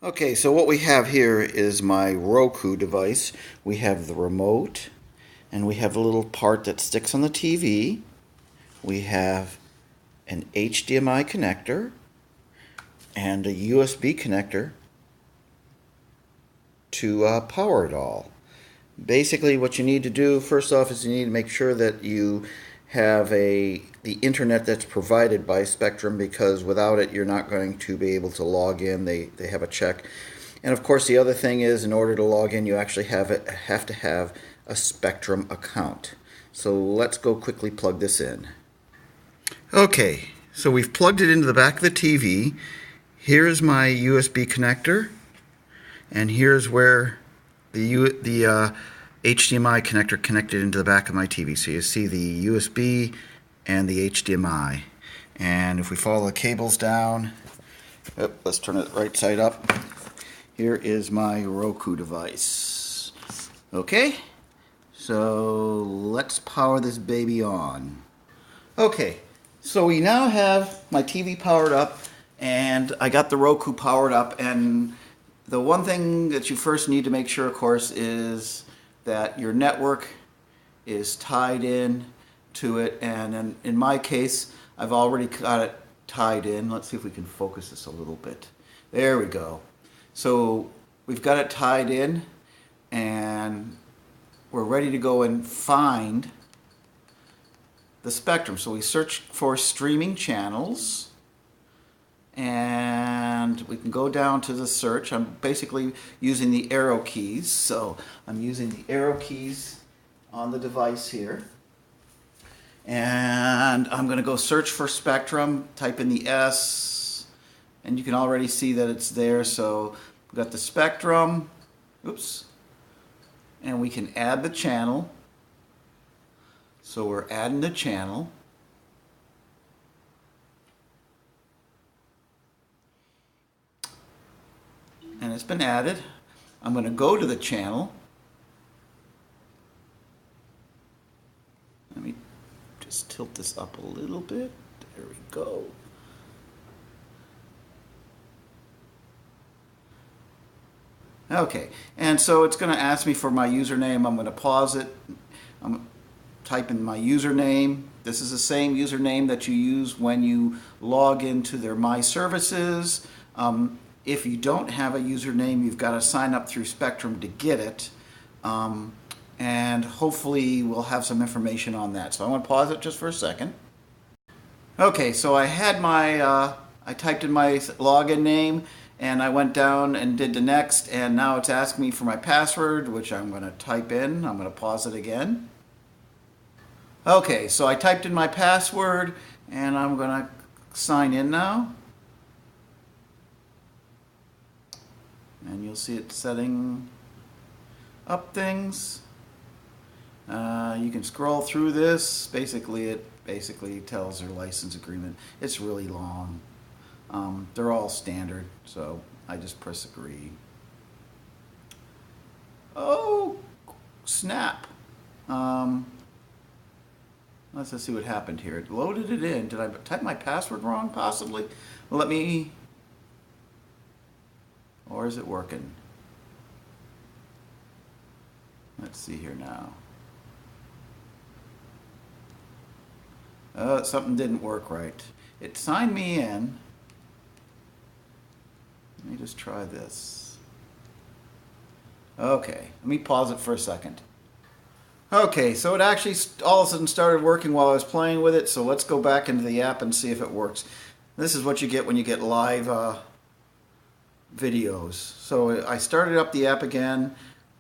Okay, so what we have here is my Roku device. We have the remote, and we have a little part that sticks on the TV. We have an HDMI connector and a USB connector to power it all. Basically, what you need to do first off is you need to make sure that you have the internet that's provided by Spectrum, because without it you're not going to be able to log in. They have a check. And of course the other thing is, in order to log in you actually have to have a Spectrum account. So let's go quickly plug this in. Okay, so we've plugged it into the back of the TV. Here's my USB connector, and here's where the HDMI connector connected into the back of my TV. So you see the USB and the HDMI. And if we follow the cables down, let's turn it right side up. Here is my Roku device. Okay, so let's power this baby on. Okay, so we now have my TV powered up, and I got the Roku powered up. And the one thing that you first need to make sure, of course, is that your network is tied in to it. And in my case, I've already got it tied in. Let's see if we can focus this a little bit. There we go. So we've got it tied in, and we're ready to go and find the Spectrum. So we search for streaming channels, and we can go down to the search. I'm basically using the arrow keys. So I'm using the arrow keys on the device here. And I'm going to go search for Spectrum, type in the S, and you can already see that it's there. So we've got the Spectrum, oops, and we can add the channel. So we're adding the channel. And it's been added. I'm going to go to the channel. Let me just tilt this up a little bit. There we go. Okay, and so it's going to ask me for my username. I'm going to pause it. I'm typing my username. This is the same username that you use when you log into their My Services. If you don't have a username, you've got to sign up through Spectrum to get it. And hopefully we'll have some information on that. So I want to pause it just for a second. Okay, so I had my, I typed in my login name, and I went down and did the next, and now it's asking me for my password, which I'm going to type in. I'm going to pause it again. Okay, so I typed in my password, and I'm going to sign in now. And you'll see it setting up things. You can scroll through this. Basically, it tells their license agreement. It's really long. They're all standard, so I just press agree. Oh, snap. Let's just see what happened here. It loaded it in. Did I type my password wrong, possibly? Well, let me... Or is it working? Let's see here now. Something didn't work right. It signed me in. Let me just try this. Okay, let me pause it for a second. Okay, so it actually all of a sudden started working while I was playing with it, so let's go back into the app and see if it works. This is what you get when you get live videos. So I started up the app again.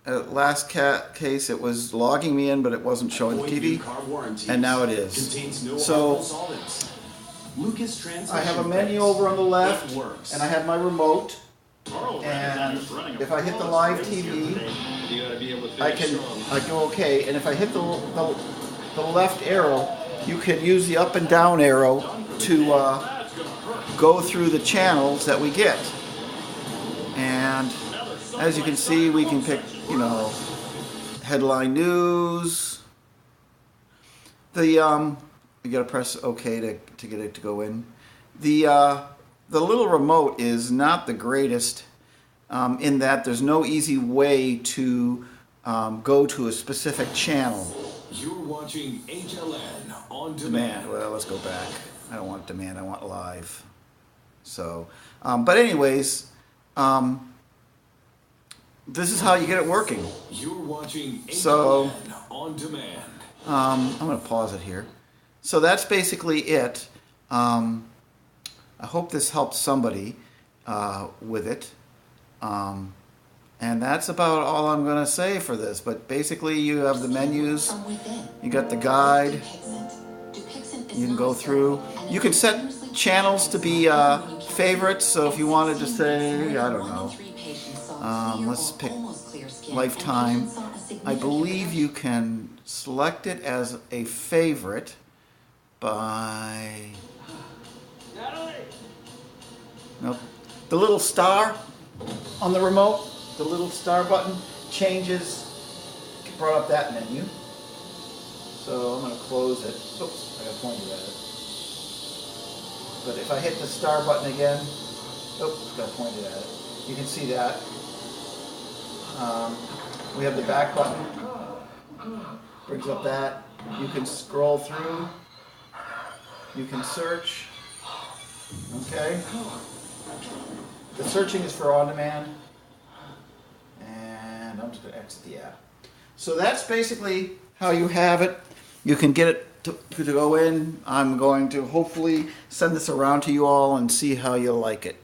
Last case it was logging me in, but it wasn't showing the TV, and now it is. So I have a menu over on the left, and I have my remote, and if I hit the live TV, I go okay, and if I hit the left arrow, you can use the up and down arrow to go through the channels that we get. And as you can see, we can pick, headline news. You gotta press OK to get it to go in. The little remote is not the greatest. in that there's no easy way to go to a specific channel. You're watching HLN on Demand. Well, let's go back. I don't want demand. I want live. So, but anyways, this is how you get it working. You're watching HLN So, on demand. I'm going to pause it here. So that's basically it. I hope this helps somebody with it. And that's about all I'm going to say for this. But basically, you have the menus, you got the guide, you can go through. You can set channels to be favorites. So if you wanted to say, I don't know, let's pick Lifetime. I believe you can select it as a favorite by... Nope. The little star on the remote, the little star button changes, brought up that menu. So I'm going to close it. Oops, I got pointed at it. But if I hit the star button again, oops, got pointed at it. You can see that. We have the back button, brings up that. You can scroll through. You can search. Okay. The searching is for on demand. And I'm just going to exit the app. So that's basically how you have it. You can get it to go in. I'm going to hopefully send this around to you all and see how you like it.